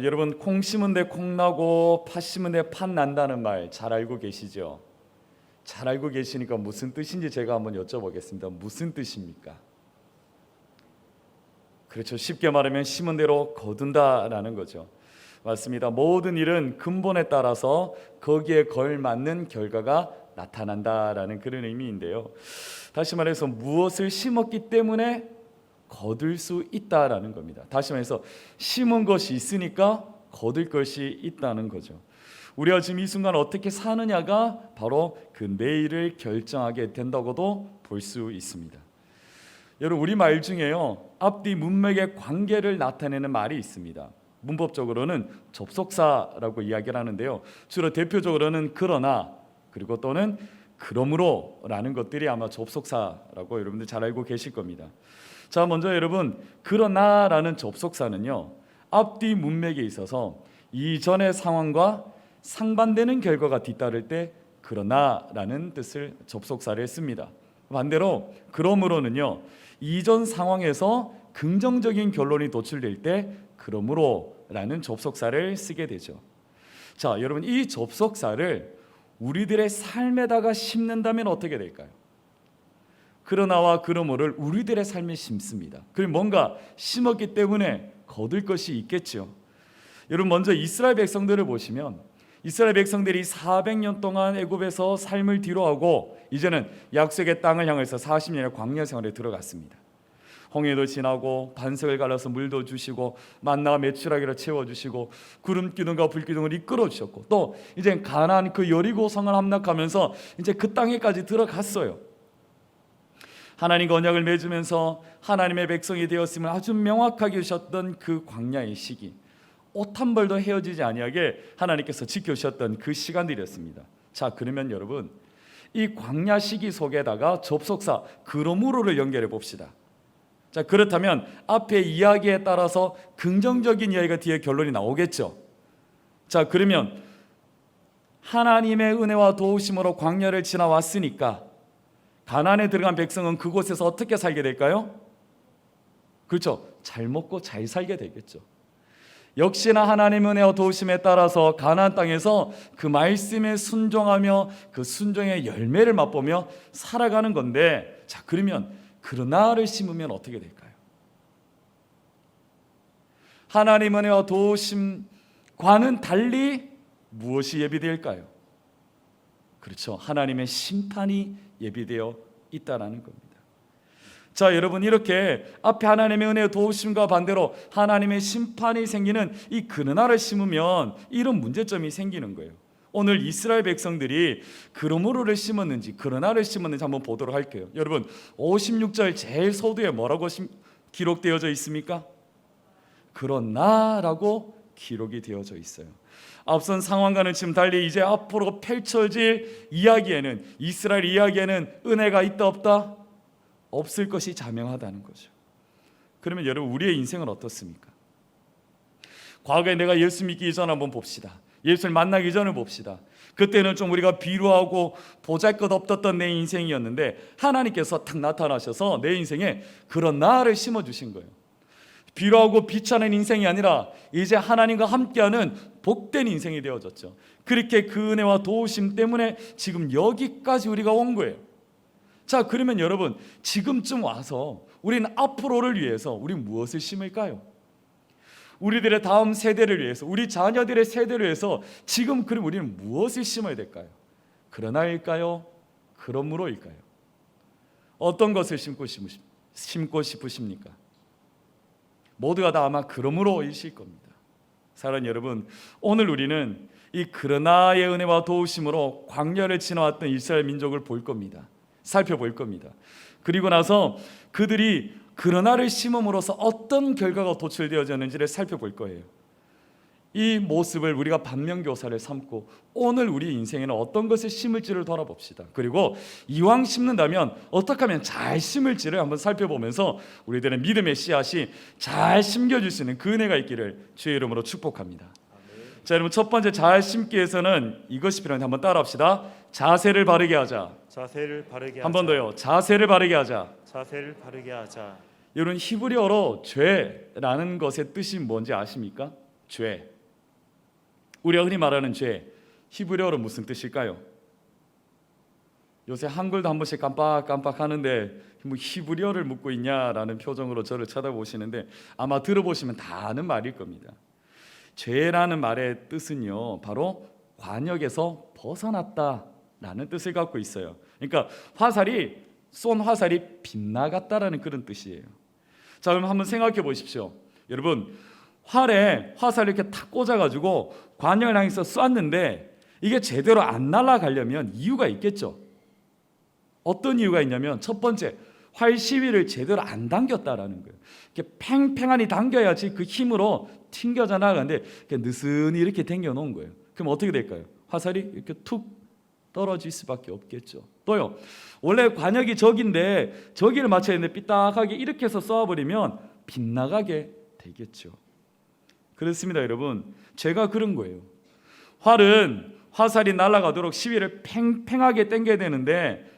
여러분 콩 심은 데 콩 나고 팥 심은 데 팥 난다는 말 잘 알고 계시죠? 잘 알고 계시니까 무슨 뜻인지 제가 한번 여쭤보겠습니다. 무슨 뜻입니까? 그렇죠. 쉽게 말하면 심은 대로 거둔다라는 거죠. 맞습니다. 모든 일은 근본에 따라서 거기에 걸맞는 결과가 나타난다라는 그런 의미인데요. 다시 말해서 무엇을 심었기 때문에 거둘 수 있다라는 겁니다. 다시 말해서 심은 것이 있으니까 거둘 것이 있다는 거죠. 우리가 지금 이 순간 어떻게 사느냐가 바로 그 내일을 결정하게 된다고도 볼 수 있습니다. 여러분 우리 말 중에요 앞뒤 문맥의 관계를 나타내는 말이 있습니다. 문법적으로는 접속사라고 이야기를 하는데요. 주로 대표적으로는 그러나 그리고 또는 그러므로라는 것들이 아마 접속사라고 여러분들 잘 알고 계실 겁니다. 자, 먼저 여러분 그러나라는 접속사는요 앞뒤 문맥에 있어서 이전의 상황과 상반되는 결과가 뒤따를 때 그러나라는 뜻을 접속사를 씁니다. 반대로 그러므로는요 이전 상황에서 긍정적인 결론이 도출될 때 그러므로라는 접속사를 쓰게 되죠. 자, 여러분 이 접속사를 우리들의 삶에다가 심는다면 어떻게 될까요? 그러나와 그러므로를 우리들의 삶에 심습니다. 그리고 뭔가 심었기 때문에 거둘 것이 있겠죠. 여러분 먼저 이스라엘 백성들을 보시면 이스라엘 백성들이 400년 동안 애굽에서 삶을 뒤로하고 이제는 약속의 땅을 향해서 40년의 광야 생활에 들어갔습니다. 홍해도 지나고 반석을 갈라서 물도 주시고 만나와 메추라기로 채워주시고 구름 기둥과 불 기둥을 이끌어 주셨고 또 이제 가나안 그 여리고 성을 함락하면서 이제 그 땅에까지 들어갔어요. 하나님과 언약을 맺으면서 하나님의 백성이 되었음을 아주 명확하게 주셨던 그 광야의 시기, 옷 한 벌도 헤어지지 아니하게 하나님께서 지켜주셨던 그 시간들이었습니다. 자, 그러면 여러분 이 광야 시기 속에다가 접속사 그러므로를 연결해 봅시다. 자, 그렇다면 앞의 이야기에 따라서 긍정적인 이야기가 뒤에 결론이 나오겠죠. 자, 그러면 하나님의 은혜와 도우심으로 광야를 지나왔으니까 가나안에 들어간 백성은 그곳에서 어떻게 살게 될까요? 그렇죠. 잘 먹고 잘 살게 되겠죠. 역시나 하나님의 은혜와 도우심에 따라서 가나안 땅에서 그 말씀에 순종하며 그 순종의 열매를 맛보며 살아가는 건데, 자, 그러면 그러나를 심으면 어떻게 될까요? 하나님의 은혜와 도우심과는 달리 무엇이 예비될까요? 그렇죠. 하나님의 심판이 예비되어 있다라는 겁니다. 자, 여러분 이렇게 앞에 하나님의 은혜와 도우심과 반대로 하나님의 심판이 생기는 이 그러나를 심으면 이런 문제점이 생기는 거예요. 오늘 이스라엘 백성들이 그러므로를 심었는지 그러나를 심었는지 한번 보도록 할게요. 여러분 56절 제일 서두에 뭐라고 기록되어져 있습니까? 그러나라고 기록이 되어져 있어요. 앞선 상황과는 지금 달리 이제 앞으로 펼쳐질 이야기에는, 이스라엘 이야기에는 은혜가 있다 없다? 없을 것이 자명하다는 거죠. 그러면 여러분 우리의 인생은 어떻습니까? 과거에 내가 예수 믿기 이전 한번 봅시다. 예수를 만나기 전을 봅시다. 그때는 좀 우리가 비루하고 보잘것없었던 내 인생이었는데 하나님께서 탁 나타나셔서 내 인생에 그런 나를 심어주신 거예요. 비루하고 비참한 인생이 아니라 이제 하나님과 함께하는 복된 인생이 되어졌죠. 그렇게 그 은혜와 도우심 때문에 지금 여기까지 우리가 온 거예요. 자, 그러면 여러분 지금쯤 와서 우리는 앞으로를 위해서 우리 무엇을 심을까요? 우리들의 다음 세대를 위해서, 우리 자녀들의 세대를 위해서 지금 그럼 우리는 무엇을 심어야 될까요? 그러나일까요? 그러므로일까요? 어떤 것을 심고 싶으십니까? 모두가 다 아마 그러므로이실 겁니다. 사랑하는 여러분, 오늘 우리는 이 그러나의 은혜와 도우심으로 광야를 지나왔던 이스라엘 민족을 볼 겁니다. 살펴볼 겁니다. 그리고 나서 그들이 그러나를 심음으로써 어떤 결과가 도출되어졌는지를 살펴볼 거예요. 이 모습을 우리가 반면교사를 삼고 오늘 우리 인생에는 어떤 것을 심을지를 돌아봅시다. 그리고 이왕 심는다면 어떻게 하면 잘 심을지를 한번 살펴보면서 우리들의 믿음의 씨앗이 잘 심겨질 수 있는 그 은혜가 있기를 주의 이름으로 축복합니다. 자, 여러분 첫 번째 잘 심기 위해서는 이것이 필요한데 한번 따라합시다. 자세를 바르게 하자. 자세를 바르게 하자. 한 번 더요. 자세를 바르게 하자. 자세를 바르게 하자. 여러분 히브리어로 죄라는 것의 뜻이 뭔지 아십니까? 죄. 우리가 흔히 말하는 죄, 히브리어로 무슨 뜻일까요? 요새 한글도 한 번씩 깜빡깜빡 하는데 뭐 히브리어를 묻고 있냐라는 표정으로 저를 쳐다보시는데 아마 들어보시면 다 아는 말일 겁니다. 죄라는 말의 뜻은요, 바로 관역에서 벗어났다라는 뜻을 갖고 있어요. 그러니까 쏜 화살이 빗나갔다라는 그런 뜻이에요. 자, 그럼 한번 생각해 보십시오. 여러분, 활에 화살을 이렇게 탁 꽂아가지고 관역을 향해서 쐈는데 이게 제대로 안 날아가려면 이유가 있겠죠. 어떤 이유가 있냐면, 첫 번째, 활 시위를 제대로 안 당겼다라는 거예요. 이렇게 팽팽하니 당겨야지 그 힘으로 튕겨져 나가는데 느슨히 이렇게 당겨 놓은 거예요. 그럼 어떻게 될까요? 화살이 이렇게 툭 떨어질 수밖에 없겠죠. 또요, 원래 관역이 저기인데 저기를 맞춰야 되는데 삐딱하게 이렇게 해서 쏘아버리면 빗나가게 되겠죠. 그렇습니다, 여러분. 죄가 그런 거예요. 활은 화살이 날아가도록 시위를 팽팽하게 당겨야 되는데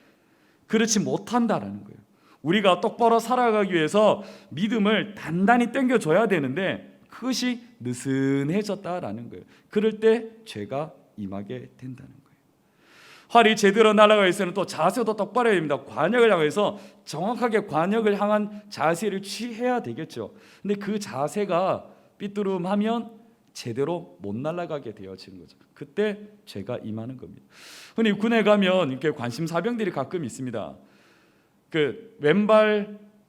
그렇지 못한다라는 거예요. 우리가 똑바로 살아가기 위해서 믿음을 단단히 당겨줘야 되는데 그것이 느슨해졌다라는 거예요. 그럴 때 죄가 임하게 된다는 거예요. 활이 제대로 날아가기 위해서는 또 자세도 똑바로 해야 됩니다. 관역을 향해서 정확하게 관역을 향한 자세를 취해야 되겠죠. 근데 그 자세가 삐뚤음하면 제대로 못 날아가게 되어지는 거죠. 그때 죄가 임하는 겁니다. 흔히 군에 가면 이렇게 관심사병들이 가끔 있습니다. 그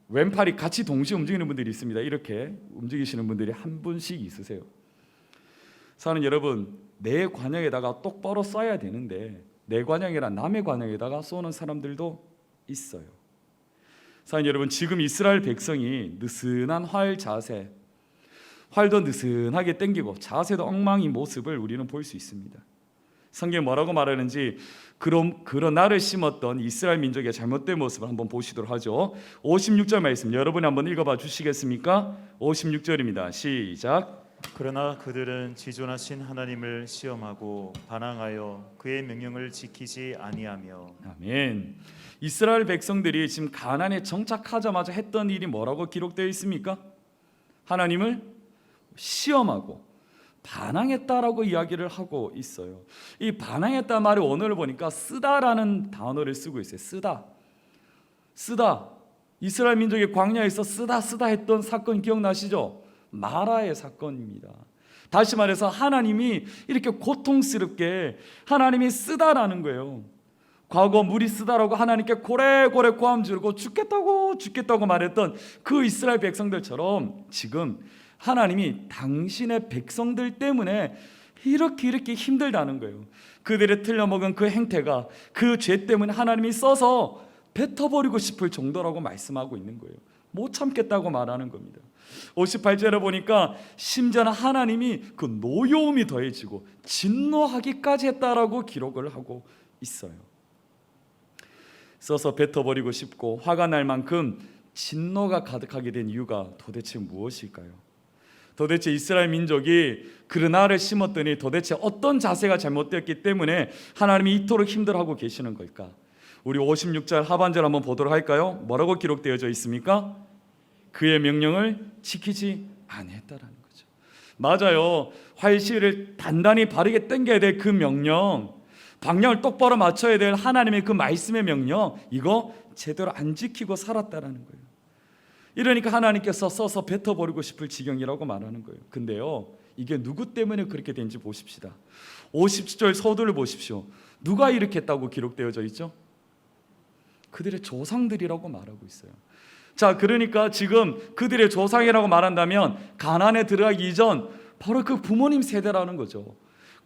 왼팔이 같이 동시에 움직이는 분들이 있습니다. 이렇게 움직이시는 분들이 한 분씩 있으세요. 사는 여러분, 내 관역에다가 똑바로 쏴야 되는데 내 관역이라 남의 관역에다가 쏘는 사람들도 있어요. 사는 여러분, 지금 이스라엘 백성이 느슨한 활 자세, 활도 느슨하게 당기고 자세도 엉망인 모습을 우리는 볼 수 있습니다. 성경이 뭐라고 말하는지 그런 나를 심었던 이스라엘 민족의 잘못된 모습을 한번 보시도록 하죠. 56절 말씀 여러분이 한번 읽어봐 주시겠습니까? 56절입니다. 시작. 그러나 그들은 지존하신 하나님을 시험하고 반항하여 그의 명령을 지키지 아니하며. 아멘. 이스라엘 백성들이 지금 가나안에 정착하자마자 했던 일이 뭐라고 기록되어 있습니까? 하나님을 시험하고 반항했다라고 이야기를 하고 있어요. 이 반항했다 말이 원어를 보니까 쓰다라는 단어를 쓰고 있어요. 쓰다. 이스라엘 민족이 광야에서 쓰다 했던 사건 기억나시죠? 마라의 사건입니다. 다시 말해서 하나님이 이렇게 고통스럽게 하나님이 쓰다라는 거예요. 과거 물이 쓰다라고 하나님께 고래고래 고함 지르고 죽겠다고 말했던 그 이스라엘 백성들처럼 지금 하나님이 당신의 백성들 때문에 이렇게 힘들다는 거예요. 그들의 틀려먹은 그 행태가 그 죄 때문에 하나님이 써서 뱉어버리고 싶을 정도라고 말씀하고 있는 거예요. 못 참겠다고 말하는 겁니다. 58절에 보니까 심지어는 하나님이 그 노여움이 더해지고 진노하기까지 했다라고 기록을 하고 있어요. 써서 뱉어버리고 싶고 화가 날 만큼 진노가 가득하게 된 이유가 도대체 무엇일까요? 도대체 이스라엘 민족이 그르나를 심었더니 도대체 어떤 자세가 잘못되었기 때문에 하나님이 이토록 힘들어하고 계시는 걸까? 우리 56절 하반절 한번 보도록 할까요? 뭐라고 기록되어져 있습니까? 그의 명령을 지키지 아니했다라는 거죠. 맞아요. 활시를 단단히 바르게 당겨야 될 그 명령, 방향을 똑바로 맞춰야 될 하나님의 그 말씀의 명령, 이거 제대로 안 지키고 살았다라는 거예요. 이러니까 하나님께서 써서 뱉어버리고 싶을 지경이라고 말하는 거예요. 근데요, 이게 누구 때문에 그렇게 된지 보십시다. 50절 서두를 보십시오. 누가 이렇게 했다고 기록되어져 있죠? 그들의 조상들이라고 말하고 있어요. 자, 그러니까 지금 그들의 조상이라고 말한다면 가나안에 들어가기 이전 바로 그 부모님 세대라는 거죠.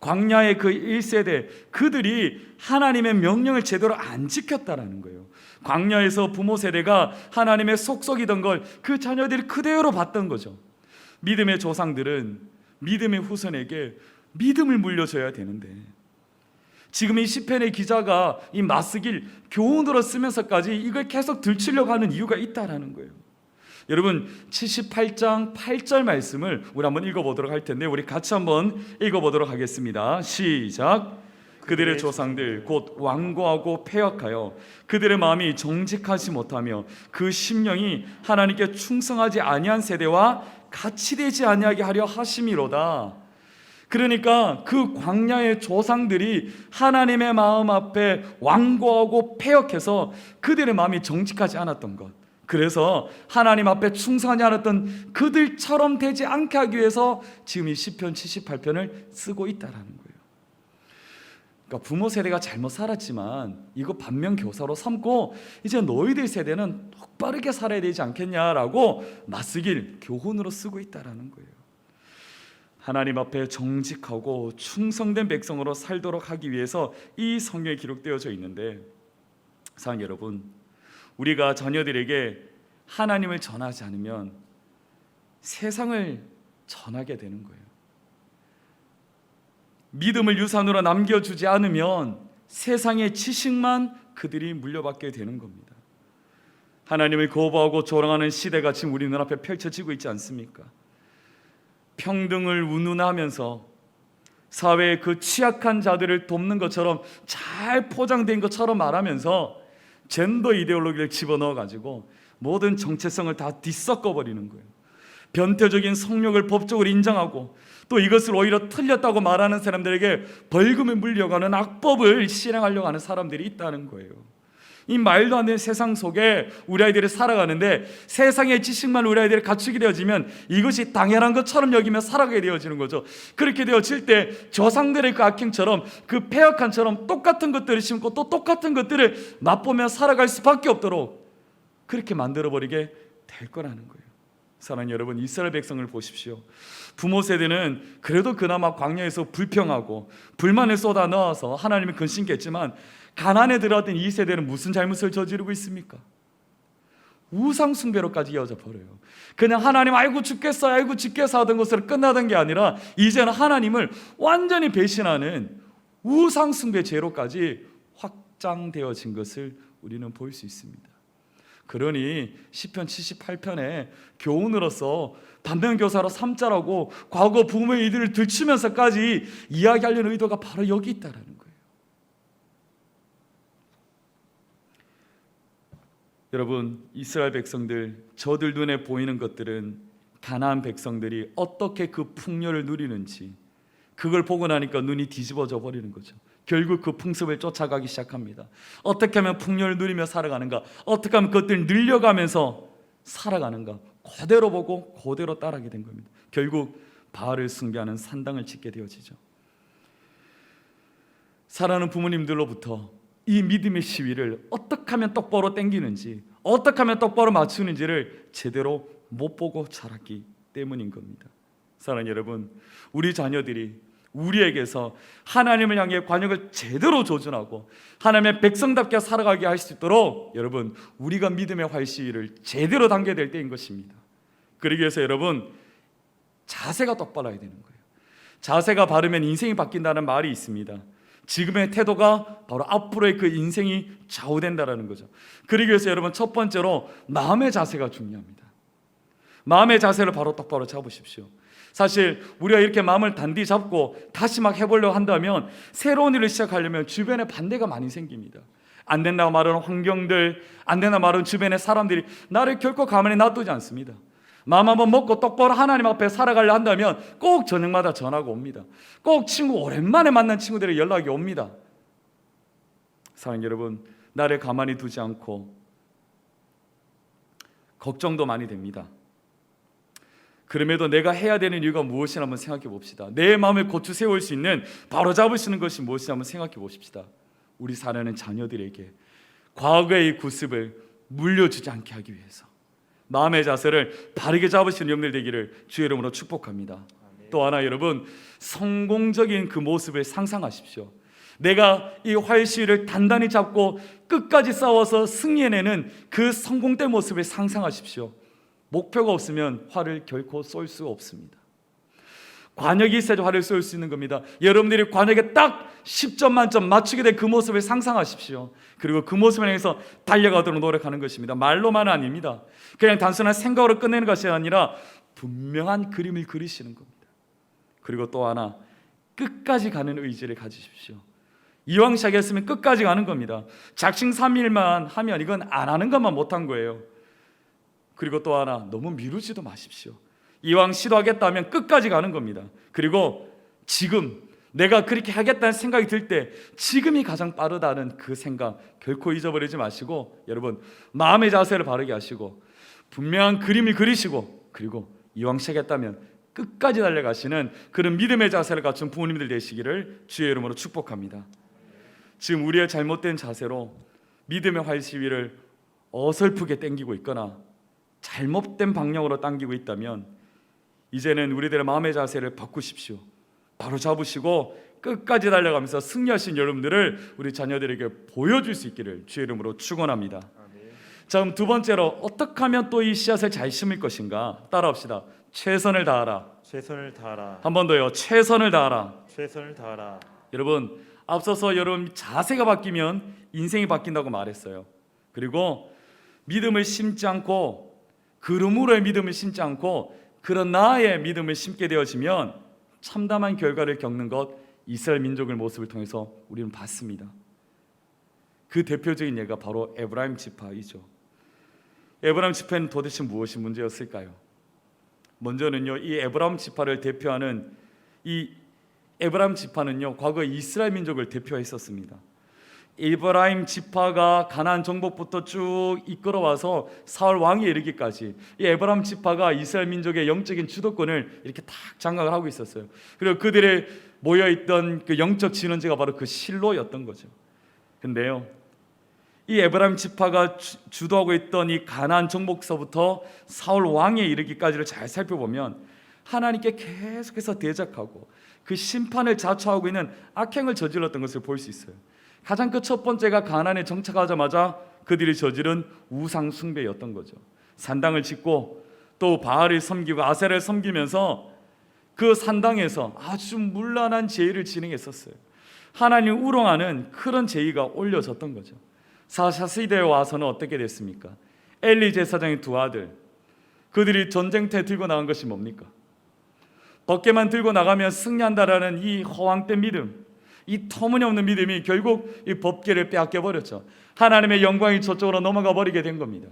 광야의 그 1세대, 그들이 하나님의 명령을 제대로 안 지켰다라는 거예요. 광야에서 부모 세대가 하나님의 속속이던 걸 그 자녀들이 그대로 봤던 거죠. 믿음의 조상들은 믿음의 후손에게 믿음을 물려줘야 되는데 지금 이 시편의 기자가 이 맞쓰길 교훈으로 쓰면서까지 이걸 계속 들추려고 하는 이유가 있다라는 거예요. 여러분, 78장 8절 말씀을 우리 한번 읽어보도록 할 텐데 우리 같이 한번 읽어보도록 하겠습니다. 시작. 그들의 조상들 곧 완고하고 패역하여 그들의 마음이 정직하지 못하며 그 심령이 하나님께 충성하지 아니한 세대와 같이 되지 아니하게 하려 하심이로다. 그러니까 그 광야의 조상들이 하나님의 마음 앞에 완고하고 패역해서 그들의 마음이 정직하지 않았던 것, 그래서 하나님 앞에 충성하지 않았던 그들처럼 되지 않게 하기 위해서 지금 이 시편 78편을 쓰고 있다라는 거예요. 그러니까 부모 세대가 잘못 살았지만 이거 반면교사로 삼고 이제 너희들 세대는 똑바르게 살아야 되지 않겠냐라고 맞쓰길 교훈으로 쓰고 있다라는 거예요. 하나님 앞에 정직하고 충성된 백성으로 살도록 하기 위해서 이 성경에 기록되어져 있는데, 사랑하는 여러분, 우리가 자녀들에게 하나님을 전하지 않으면 세상을 전하게 되는 거예요. 믿음을 유산으로 남겨주지 않으면 세상의 지식만 그들이 물려받게 되는 겁니다. 하나님을 거부하고 조롱하는 시대가 지금 우리 눈앞에 펼쳐지고 있지 않습니까? 평등을 운운하면서 사회의 그 취약한 자들을 돕는 것처럼 잘 포장된 것처럼 말하면서 젠더 이데올로기를 집어넣어 가지고 모든 정체성을 다 뒤섞어 버리는 거예요. 변태적인 성욕을 법적으로 인정하고 또 이것을 오히려 틀렸다고 말하는 사람들에게 벌금을 물려가는 악법을 실행하려고 하는 사람들이 있다는 거예요. 이 말도 안 되는 세상 속에 우리 아이들이 살아가는데, 세상의 지식만 우리 아이들이 갖추게 되어지면 이것이 당연한 것처럼 여기며 살아가게 되어지는 거죠. 그렇게 되어질 때 조상들의 그 악행처럼, 그 패역한처럼 똑같은 것들을 심고 또 똑같은 것들을 맛보며 살아갈 수밖에 없도록 그렇게 만들어버리게 될 거라는 거예요. 사랑하는 여러분, 이스라엘 백성을 보십시오. 부모 세대는 그래도 그나마 광야에서 불평하고 불만을 쏟아 넣어서 하나님을 근심했지만, 가나안에 들어왔던 이 세대는 무슨 잘못을 저지르고 있습니까? 우상 숭배로까지 이어져 버려요. 그냥 하나님 아이고 죽겠어 아이고 죽겠어 하던 것으로 끝나던 게 아니라 이제는 하나님을 완전히 배신하는 우상 숭배 죄로까지 확장되어진 것을 우리는 볼 수 있습니다. 그러니 시편 78편에 교훈으로서 반면교사로 삼자라고 과거 부모의 일들을 들추면서까지 이야기하려는 의도가 바로 여기 있다라는 거예요. 여러분, 이스라엘 백성들, 저들 눈에 보이는 것들은 가나안 백성들이 어떻게 그 풍요를 누리는지, 그걸 보고 나니까 눈이 뒤집어져 버리는 거죠. 결국 그 풍습을 쫓아가기 시작합니다. 어떻게 하면 풍요를 누리며 살아가는가, 어떻게 하면 그것들을 늘려가면서 살아가는가, 그대로 보고 그대로 따라하게 된 겁니다. 결국 바알을 숭배하는 산당을 짓게 되어지죠. 사랑하는 부모님들로부터 이 믿음의 시위를 어떻게 하면 똑바로 당기는지, 어떻게 하면 똑바로 맞추는지를 제대로 못 보고 자랐기 때문인 겁니다. 사랑하는 여러분, 우리 자녀들이 우리에게서 하나님을 향해 관역을 제대로 조준하고 하나님의 백성답게 살아가게 할 수 있도록 여러분, 우리가 믿음의 활시위를 제대로 당겨야 될 때인 것입니다. 그러기 위해서 여러분, 자세가 똑바라야 되는 거예요. 자세가 바르면 인생이 바뀐다는 말이 있습니다. 지금의 태도가 바로 앞으로의 그 인생이 좌우된다는 거죠. 그러기 위해서 여러분, 첫 번째로 마음의 자세가 중요합니다. 마음의 자세를 바로 똑바로 잡으십시오. 사실 우리가 이렇게 마음을 단디 잡고 다시 막 해보려고 한다면, 새로운 일을 시작하려면 주변에 반대가 많이 생깁니다. 안 된다고 말하는 환경들, 안 된다고 말하는 주변의 사람들이 나를 결코 가만히 놔두지 않습니다. 마음 한번 먹고 똑바로 하나님 앞에 살아가려 한다면 꼭 저녁마다 전화가 옵니다. 꼭 친구, 오랜만에 만난 친구들의 연락이 옵니다. 사랑하는 여러분, 나를 가만히 두지 않고 걱정도 많이 됩니다. 그럼에도 내가 해야 되는 이유가 무엇이나 한번 생각해 봅시다. 내 마음을 고쳐 세울 수 있는, 바로 잡을 수 있는 것이 무엇인지 한번 생각해 보십시다. 우리 사랑하는 자녀들에게 과거의 이 구습을 물려주지 않게 하기 위해서 마음의 자세를 바르게 잡으시는 여러분들 되기를 주의 이름으로 축복합니다. 또 하나, 여러분, 성공적인 그 모습을 상상하십시오. 내가 이 활시위를 단단히 잡고 끝까지 싸워서 승리해내는 그 성공된 모습을 상상하십시오. 목표가 없으면 활을 결코 쏠 수 없습니다. 관역이 있어야 활을 쏠 수 있는 겁니다. 여러분들이 관역에 딱 10점 만점 맞추게 된 그 모습을 상상하십시오. 그리고 그 모습을 향해서 달려가도록 노력하는 것입니다. 말로만 아닙니다. 그냥 단순한 생각으로 끝내는 것이 아니라 분명한 그림을 그리시는 겁니다. 그리고 또 하나, 끝까지 가는 의지를 가지십시오. 이왕 시작했으면 끝까지 가는 겁니다. 작심삼일만 하면 이건 안 하는 것만 못한 거예요. 그리고 또 하나, 너무 미루지도 마십시오. 이왕 시도하겠다면 끝까지 가는 겁니다. 그리고 지금 내가 그렇게 하겠다는 생각이 들 때 지금이 가장 빠르다는 그 생각 결코 잊어버리지 마시고, 여러분 마음의 자세를 바르게 하시고 분명한 그림을 그리시고, 그리고 이왕 시작했다면 끝까지 달려가시는 그런 믿음의 자세를 갖춘 부모님들 되시기를 주의 이름으로 축복합니다. 지금 우리의 잘못된 자세로 믿음의 활시위를 어설프게 당기고 있거나 잘못된 방향으로 당기고 있다면 이제는 우리들의 마음의 자세를 바꾸십시오. 바로 잡으시고 끝까지 달려가면서 승리하신 여러분들을 우리 자녀들에게 보여줄 수 있기를 주의 이름으로 축원합니다. 자, 그럼 두 번째로 어떻게 하면 또 이 씨앗을 잘 심을 것인가? 따라합시다. 최선을 다하라. 최선을 다하라. 한 번 더요. 최선을 다하라. 최선을 다하라. 여러분, 앞서서 여러분 자세가 바뀌면 인생이 바뀐다고 말했어요. 그리고 믿음을 심지 않고, 그름으로의 믿음을 심지 않고 그런 나의 믿음을 심게 되어지면 참담한 결과를 겪는 것, 이스라엘 민족의 모습을 통해서 우리는 봤습니다. 그 대표적인 예가 바로 에브라임 지파이죠. 에브라임 지파는 도대체 무엇이 문제였을까요? 먼저는요, 이 에브라임 지파를 대표하는 이 에브라임 지파는요, 과거 이스라엘 민족을 대표했었습니다. 에브라임 지파가 가나안 정복부터 쭉 이끌어와서 사울 왕에 이르기까지 이 에브라임 지파가 이스라엘 민족의 영적인 주도권을 이렇게 딱 장악을 하고 있었어요. 그리고 그들의 모여있던 그 영적 진원지가 바로 그 실로였던 거죠. 근데요, 이 에브라임 지파가 주도하고 있던 이 가나안 정복서부터 사울 왕에 이르기까지를 잘 살펴보면 하나님께 계속해서 대적하고 그 심판을 자초하고 있는 악행을 저질렀던 것을 볼 수 있어요. 가장 그 첫 번째가 가나안에 정착하자마자 그들이 저지른 우상 숭배였던 거죠. 산당을 짓고 또 바알을 섬기고 아세라를 섬기면서 그 산당에서 아주 문란한 제의를 진행했었어요. 하나님을 우롱하는 그런 제의가 올려졌던 거죠. 사사 시대에 와서는 어떻게 됐습니까? 엘리 제사장의 두 아들, 그들이 전쟁터에 들고 나간 것이 뭡니까? 덮개만 들고 나가면 승리한다라는 이 허황된 믿음, 이 터무니없는 믿음이 결국 이 법궤를 빼앗겨 버렸죠. 하나님의 영광이 저쪽으로 넘어가 버리게 된 겁니다.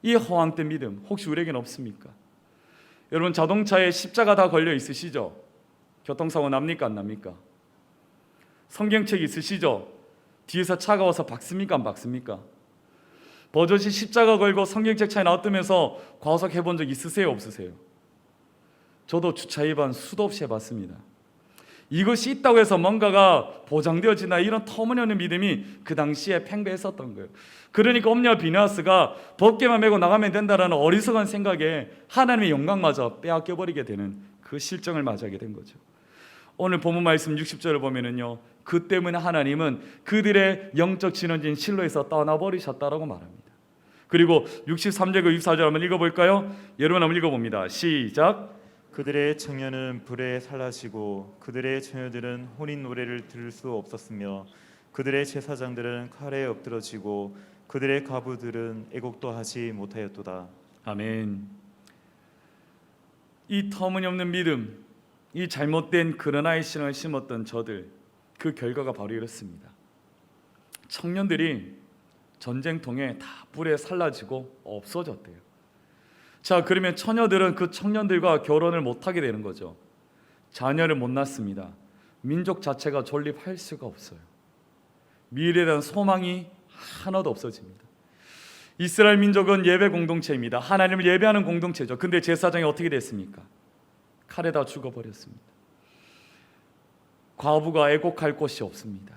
이 허황된 믿음 혹시 우리에게는 없습니까? 여러분, 자동차에 십자가 다 걸려 있으시죠? 교통사고 납니까 안 납니까? 성경책 있으시죠? 뒤에서 차가 와서 박습니까 안 박습니까? 버젓이 십자가 걸고 성경책 차에 놔두면서 과속 해본 적 있으세요 없으세요? 저도 주차 위반 수도 없이 해봤습니다. 이것이 있다고 해서 뭔가가 보장되어지나 이런 터무니없는 믿음이 그 당시에 팽배했었던 거예요. 그러니까 옴니와 비느하스가 법궤만 메고 나가면 된다라는 어리석은 생각에 하나님의 영광마저 빼앗겨버리게 되는 그 실정을 맞이하게 된 거죠. 오늘 본문 말씀 60절을 보면은요, 그 때문에 하나님은 그들의 영적 진원지인 실로에서 떠나버리셨다라고 말합니다. 그리고 63절과 64절 한번 읽어볼까요? 여러분 한번 읽어봅니다. 시작. 그들의 청년은 불에 살라시고 그들의 처녀들은 혼인 노래를 들을 수 없었으며 그들의 제사장들은 칼에 엎드러지고 그들의 가부들은 애곡도 하지 못하였도다. 아멘. 이 터무니없는 믿음, 이 잘못된 그러나의 신앙을 심었던 저들, 그 결과가 바로 이렇습니다. 청년들이 전쟁통에 다 불에 살라지고 없어졌대요. 자, 그러면 처녀들은 그 청년들과 결혼을 못하게 되는 거죠. 자녀를 못 낳습니다. 민족 자체가 존립할 수가 없어요. 미래에 대한 소망이 하나도 없어집니다. 이스라엘 민족은 예배 공동체입니다. 하나님을 예배하는 공동체죠. 근데 제사장이 어떻게 됐습니까? 칼에 다 죽어버렸습니다. 과부가 애곡할 곳이 없습니다.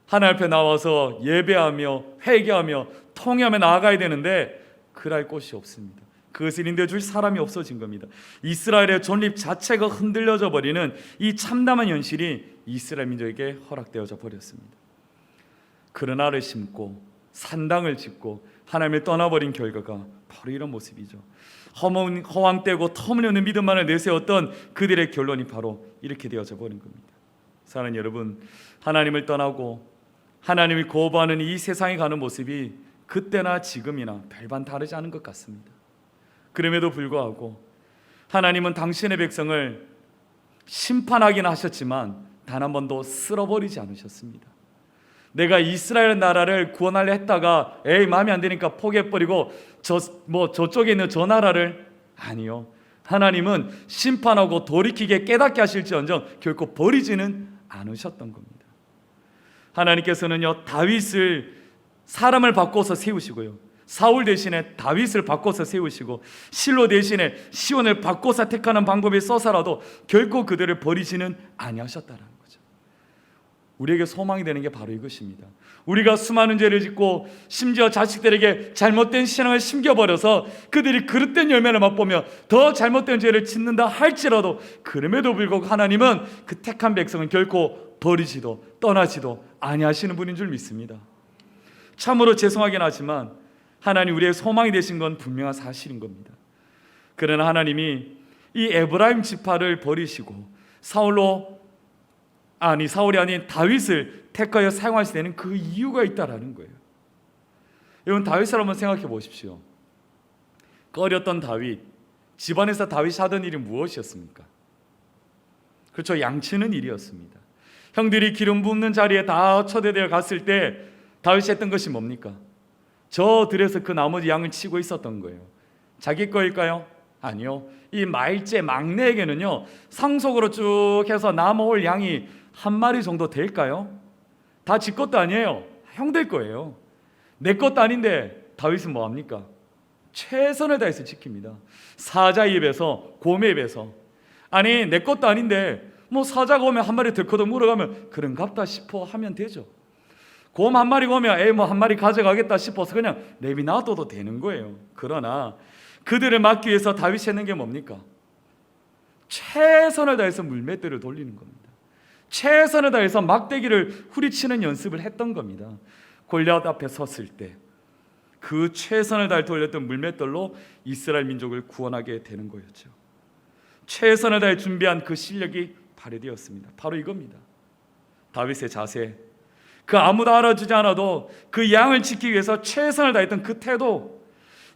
하나님 앞에 나와서 예배하며 회개하며 통회하며 나아가야 되는데 그럴 곳이 없습니다. 그것을 인도해줄 사람이 없어진 겁니다. 이스라엘의 존립 자체가 흔들려져 버리는 이 참담한 현실이 이스라엘 민족에게 허락되어져 버렸습니다. 그러나를 심고 산당을 짓고 하나님을 떠나버린 결과가 바로 이런 모습이죠. 허황되고 터무니없는 믿음만을 내세웠던 그들의 결론이 바로 이렇게 되어져 버린 겁니다. 사랑하는 여러분, 하나님을 떠나고 하나님을 거부하는 이 세상에 가는 모습이 그때나 지금이나 별반 다르지 않은 것 같습니다. 그럼에도 불구하고 하나님은 당신의 백성을 심판하긴 하셨지만 단 한 번도 쓸어버리지 않으셨습니다. 내가 이스라엘 나라를 구원하려 했다가 마음에 안 드니까 포기해버리고 저쪽에 있는 저 나라를, 아니요, 하나님은 심판하고 돌이키게 깨닫게 하실지언정 결코 버리지는 않으셨던 겁니다. 하나님께서는요, 다윗을 사람을 바꿔서 세우시고요, 사울 대신에 다윗을 바꿔서 세우시고 실로 대신에 시온을 바꿔서 택하는 방법에 써서라도 결코 그들을 버리지는 아니하셨다라는 거죠. 우리에게 소망이 되는 게 바로 이것입니다. 우리가 수많은 죄를 짓고 심지어 자식들에게 잘못된 신앙을 심겨버려서 그들이 그릇된 열매를 맛보며 더 잘못된 죄를 짓는다 할지라도 그럼에도 불구하고 하나님은 그 택한 백성은 결코 버리지도 떠나지도 아니하시는 분인 줄 믿습니다. 참으로 죄송하긴 하지만 하나님 우리의 소망이 되신 건 분명한 사실인 겁니다. 그러나 하나님이 이 에브라임 지파를 버리시고 사울이 아닌 다윗을 택하여 사용하실 때는 그 이유가 있다라는 거예요. 여러분, 다윗을 한번 생각해 보십시오. 꺼렸던 다윗, 집안에서 다윗이 하던 일이 무엇이었습니까? 그렇죠, 양치는 일이었습니다. 형들이 기름 붓는 자리에 다 초대되어 갔을 때 다윗이 했던 것이 뭡니까? 저 들에서 그 나머지 양을 치고 있었던 거예요. 자기 거일까요? 아니요. 이 말제 막내에게는요, 상속으로 쭉 해서 남아올 양이 한 마리 정도 될까요? 다 지 것도 아니에요. 형들 거예요. 내 것도 아닌데 다윗은 뭐합니까? 최선을 다해서 지킵니다. 사자 입에서, 곰의 입에서, 아니 내 것도 아닌데 뭐 사자가 오면 한 마리 덜커덕 물어가면 그런갑다 싶어 하면 되죠. 곰 한 마리 오면 뭐 한 마리 가져가겠다 싶어서 그냥 내비 놔둬도 되는 거예요. 그러나 그들을 막기 위해서 다윗이 했는 게 뭡니까? 최선을 다해서 물맷대를 돌리는 겁니다. 최선을 다해서 막대기를 후리치는 연습을 했던 겁니다. 골리앗 앞에 섰을 때 그 최선을 다해 돌렸던 물맷돌로 이스라엘 민족을 구원하게 되는 거였죠. 최선을 다해 준비한 그 실력이 발휘되었습니다. 바로 이겁니다. 다윗의 자세, 그 아무도 알아주지 않아도 그 양을 지키기 위해서 최선을 다했던 그 태도,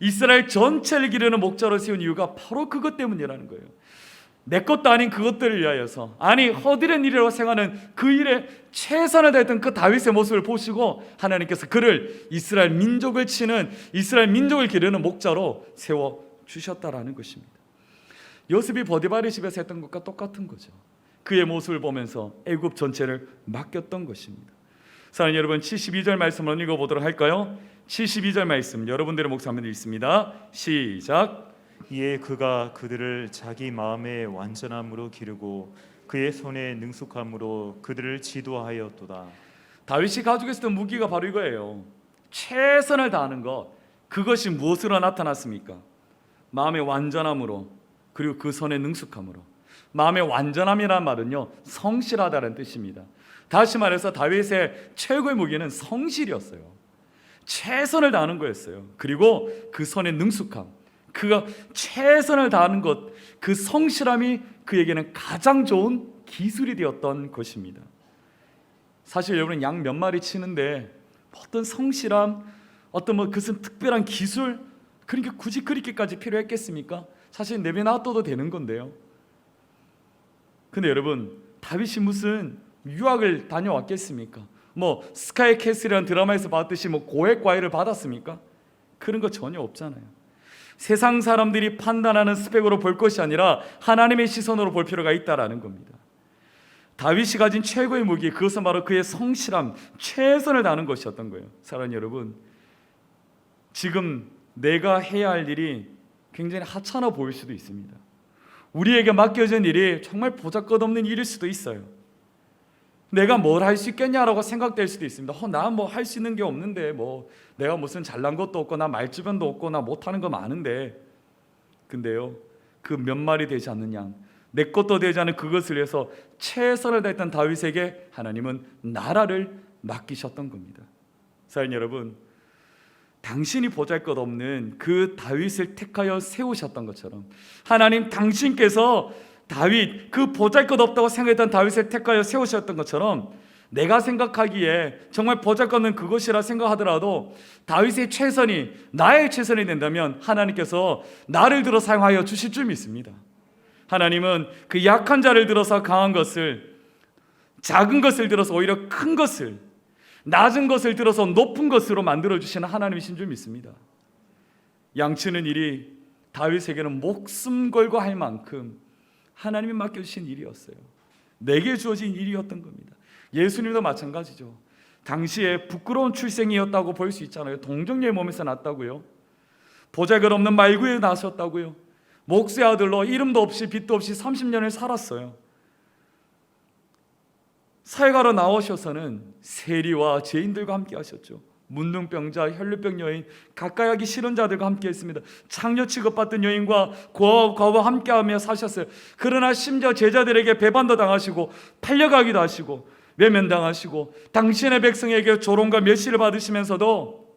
이스라엘 전체를 기르는 목자로 세운 이유가 바로 그것 때문이라는 거예요. 내 것도 아닌 그것들을 위하여서, 아니 허드렛 일이라고 생각하는 그 일에 최선을 다했던 그 다윗의 모습을 보시고 하나님께서 그를 이스라엘 민족을 치는, 이스라엘 민족을 기르는 목자로 세워주셨다라는 것입니다. 요셉이 보디발의 집에서 했던 것과 똑같은 거죠. 그의 모습을 보면서 애굽 전체를 맡겼던 것입니다. 사랑하는 여러분, 72절 말씀을 읽어보도록 할까요? 72절 말씀 여러분들의 목소리 한번 읽습니다. 시작. 이에 그가 그들을 자기 마음의 완전함으로 기르고 그의 손의 능숙함으로 그들을 지도하였도다. 다윗이 가지고 있었던 무기가 바로 이거예요. 최선을 다하는 것. 그것이 무엇으로 나타났습니까? 마음의 완전함으로, 그리고 그 손의 능숙함으로. 마음의 완전함이라는 말은요, 성실하다는 뜻입니다. 다시 말해서 다윗의 최고의 무기는 성실이었어요. 최선을 다하는 거였어요. 그리고 그 손의 능숙함, 그가 최선을 다하는 것, 그 성실함이 그에게는 가장 좋은 기술이 되었던 것입니다. 사실 여러분, 양 몇 마리 치는데 어떤 성실함, 어떤 그것은 특별한 기술, 그러니까 굳이 그렇게까지 필요했겠습니까? 사실 내비 놔둬도 되는 건데요. 근데 여러분, 다윗이 무슨 유학을 다녀왔겠습니까? 뭐 스카이 캐슬이라는 드라마에서 봤듯이 뭐 고액 과외를 받았습니까? 그런 거 전혀 없잖아요. 세상 사람들이 판단하는 스펙으로 볼 것이 아니라 하나님의 시선으로 볼 필요가 있다라는 겁니다. 다윗이 가진 최고의 무기, 그것은 바로 그의 성실함, 최선을 다하는 것이었던 거예요. 사랑하는 여러분, 지금 내가 해야 할 일이 굉장히 하찮아 보일 수도 있습니다. 우리에게 맡겨진 일이 정말 보잘것없는 일일 수도 있어요. 내가 뭘 할 수 있겠냐라고 생각될 수도 있습니다. 나 뭐 할 수 있는 게 없는데, 뭐 내가 무슨 잘난 것도 없고 나 말주변도 없고 나 못하는 거 많은데. 근데요, 그 몇 마리 되지 않는 양, 내 것도 되지 않은 그것을 위해서 최선을 다했던 다윗에게 하나님은 나라를 맡기셨던 겁니다. 사랑하는 여러분, 당신이 보잘것없는 그 다윗을 택하여 세우셨던 것처럼 하나님 당신께서 다윗, 그 보잘것없다고 생각했던 다윗을 택하여 세우셨던 것처럼 내가 생각하기에 정말 보잘것없는 그것이라 생각하더라도 다윗의 최선이 나의 최선이 된다면 하나님께서 나를 들어 사용하여 주실 줄 믿습니다. 하나님은 그 약한 자를 들어서 강한 것을, 작은 것을 들어서 오히려 큰 것을, 낮은 것을 들어서 높은 것으로 만들어주시는 하나님이신 줄 믿습니다. 양치는 일이 다윗에게는 목숨 걸고 할 만큼 하나님이 맡겨주신 일이었어요. 내게 주어진 일이었던 겁니다. 예수님도 마찬가지죠. 당시에 부끄러운 출생이었다고 볼 수 있잖아요. 동정녀의 몸에서 났다고요. 보잘것없는 말구에 나셨다고요. 목수의 아들로 이름도 없이 빚도 없이 30년을 살았어요. 사회가로 나오셔서는 세리와 죄인들과 함께 하셨죠. 문둥병자, 혈루병 여인, 가까이 하기 싫은 자들과 함께 했습니다. 창녀 취급받던 여인과 과부와 함께하며 사셨어요. 그러나 심지어 제자들에게 배반도 당하시고 팔려가기도 하시고 외면당하시고 당신의 백성에게 조롱과 멸시를 받으시면서도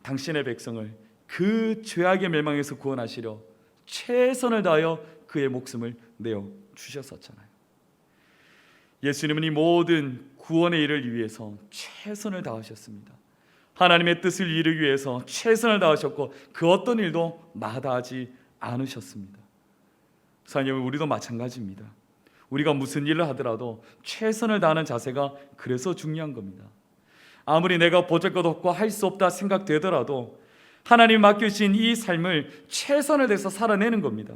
당신의 백성을 그 죄악의 멸망에서 구원하시려 최선을 다하여 그의 목숨을 내어 주셨었잖아요. 예수님은 이 모든 구원의 일을 위해서 최선을 다하셨습니다. 하나님의 뜻을 이루기 위해서 최선을 다하셨고 그 어떤 일도 마다하지 않으셨습니다. 사랑하는 우리도 마찬가지입니다. 우리가 무슨 일을 하더라도 최선을 다하는 자세가 그래서 중요한 겁니다. 아무리 내가 보잘것없고 할 수 없다 생각되더라도 하나님이 맡겨주신 이 삶을 최선을 다해서 살아내는 겁니다.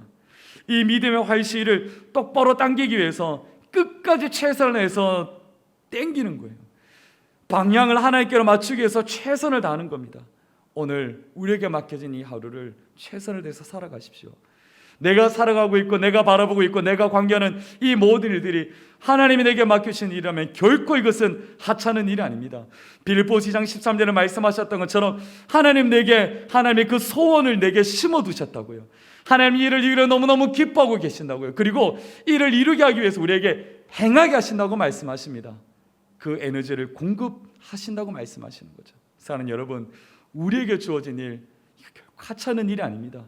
이 믿음의 활시위를 똑바로 당기기 위해서 끝까지 최선을 다해서 당기는 거예요. 방향을 하나님께로 맞추기 위해서 최선을 다하는 겁니다. 오늘 우리에게 맡겨진 이 하루를 최선을 다해서 살아가십시오. 내가 살아가고 있고 내가 바라보고 있고 내가 관계하는 이 모든 일들이 하나님이 내게 맡기신 일이라면 결코 이것은 하찮은 일이 아닙니다. 빌립보서 2장 13절에 말씀하셨던 것처럼 하나님의 그 소원을 내게 심어두셨다고요. 하나님 이 일을 이루려 너무너무 기뻐하고 계신다고요. 그리고 이를 이루게 하기 위해서 우리에게 행하게 하신다고 말씀하십니다. 그 에너지를 공급하신다고 말씀하시는 거죠. 사랑하는 여러분, 우리에게 주어진 일 이거 결코 하찮은 일이 아닙니다.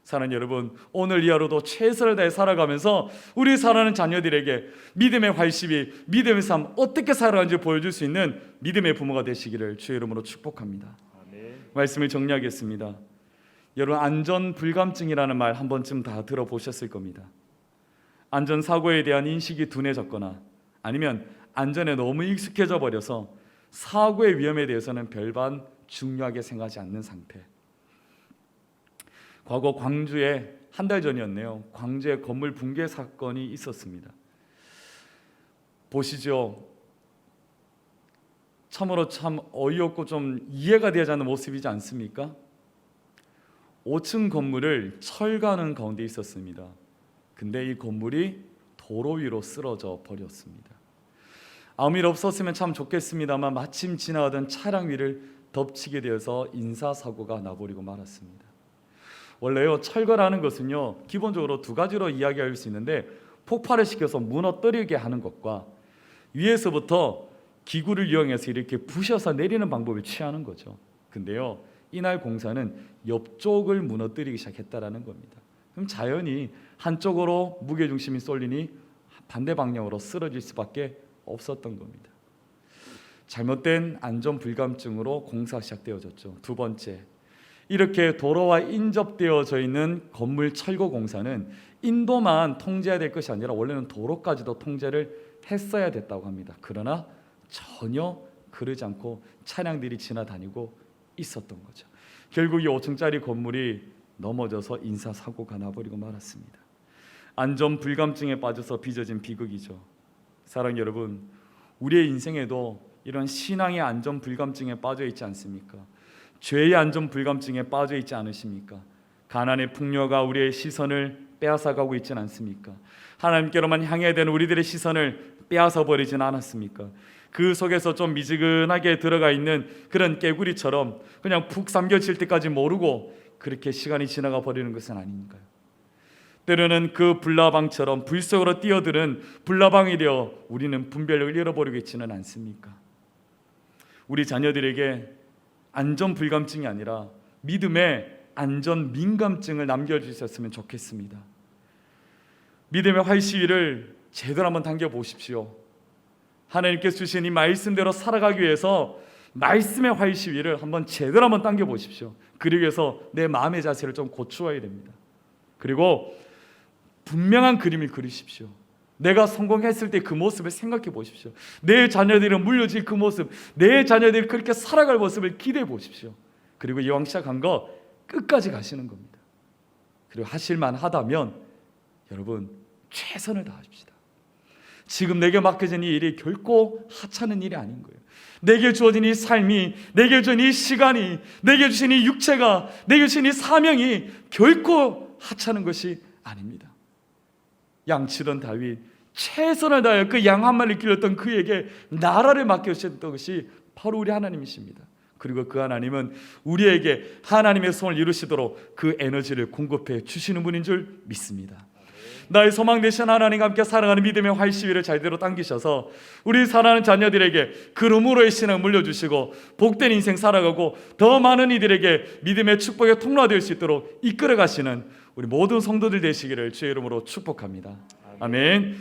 사랑하는 여러분, 오늘 이 하루도 최선을 다해 살아가면서 우리 사랑하는 자녀들에게 믿음의 활시위, 믿음의 삶 어떻게 살아가는지 보여줄 수 있는 믿음의 부모가 되시기를 주의 이름으로 축복합니다. 아멘. 말씀을 정리하겠습니다. 여러분, 안전불감증이라는 말 한 번쯤 다 들어보셨을 겁니다. 안전사고에 대한 인식이 둔해졌거나 아니면 안전에 너무 익숙해져 버려서 사고의 위험에 대해서는 별반 중요하게 생각하지 않는 상태. 과거 광주에 한 달 전이었네요. 광주에 건물 붕괴 사건이 있었습니다. 보시죠. 참으로 참 어이없고 좀 이해가 되지 않는 모습이지 않습니까? 5층 건물을 철거하는 가운데 있었습니다. 근데 이 건물이 도로 위로 쓰러져 버렸습니다. 아무 일 없었으면 참 좋겠습니다만 마침 지나가던 차량 위를 덮치게 되어서 인사사고가 나버리고 말았습니다. 원래요, 철거라는 것은요 기본적으로 두 가지로 이야기할 수 있는데 폭발을 시켜서 무너뜨리게 하는 것과 위에서부터 기구를 이용해서 이렇게 부셔서 내리는 방법을 취하는 거죠. 근데요 이날 공사는 옆쪽을 무너뜨리기 시작했다라는 겁니다. 그럼 자연히 한쪽으로 무게중심이 쏠리니 반대 방향으로 쓰러질 수밖에 없었던 겁니다. 잘못된 안전불감증으로 공사가 시작되어졌죠. 두 번째, 이렇게 도로와 인접되어져 있는 건물 철거 공사는 인도만 통제해야 될 것이 아니라 원래는 도로까지도 통제를 했어야 됐다고 합니다. 그러나 전혀 그러지 않고 차량들이 지나다니고 있었던 거죠. 결국 이 5층짜리 건물이 넘어져서 인사사고가 나버리고 말았습니다. 안전불감증에 빠져서 빚어진 비극이죠. 사랑 여러분, 우리의 인생에도 이런 신앙의 안전불감증에 빠져 있지 않습니까? 죄의 안전불감증에 빠져 있지 않으십니까? 가난의 풍요가 우리의 시선을 빼앗아가고 있지는 않습니까? 하나님께로만 향해야 되는 우리들의 시선을 빼앗아 버리지는 않았습니까? 그 속에서 좀 미지근하게 들어가 있는 그런 깨구리처럼 그냥 푹 삼겨질 때까지 모르고 그렇게 시간이 지나가 버리는 것은 아닌가요? 때로는 그 불나방처럼 불 속으로 뛰어드는 불나방이 되어 우리는 분별력을 잃어버리고 있지는 않습니까? 우리 자녀들에게 안전불감증이 아니라 믿음의 안전민감증을 남겨주셨으면 좋겠습니다. 믿음의 활시위를 제대로 한번 당겨보십시오. 하나님께서 주신 이 말씀대로 살아가기 위해서 말씀의 활시위를 한번 제대로 한번 당겨보십시오. 그러기 위해서 내 마음의 자세를 좀 고추어야 됩니다. 그리고 분명한 그림을 그리십시오. 내가 성공했을 때 그 모습을 생각해 보십시오. 내 자녀들은 물려질 그 모습, 내 자녀들이 그렇게 살아갈 모습을 기대해 보십시오. 그리고 이왕 시작한 거 끝까지 가시는 겁니다. 그리고 하실만 하다면 여러분 최선을 다하십시다. 지금 내게 맡겨진 이 일이 결코 하찮은 일이 아닌 거예요. 내게 주어진 이 삶이, 내게 주어진 이 시간이, 내게 주신 이 육체가, 내게 주신 이 사명이 결코 하찮은 것이 아닙니다. 양치던 다윗, 최선을 다하여 그 양 한 마리를 길렀던 그에게 나라를 맡겨주셨던 것이 바로 우리 하나님이십니다. 그리고 그 하나님은 우리에게 하나님의 소원을 이루시도록 그 에너지를 공급해 주시는 분인 줄 믿습니다. 나의 소망 되신 하나님과 함께 살아가는 믿음의 활시위를 제대로 당기셔서 우리 사랑하는 자녀들에게 그름으로의 신앙 물려주시고 복된 인생 살아가고 더 많은 이들에게 믿음의 축복의 통로가 될 수 있도록 이끌어 가시는 우리 모든 성도들 되시기를 주의 이름으로 축복합니다. 아멘.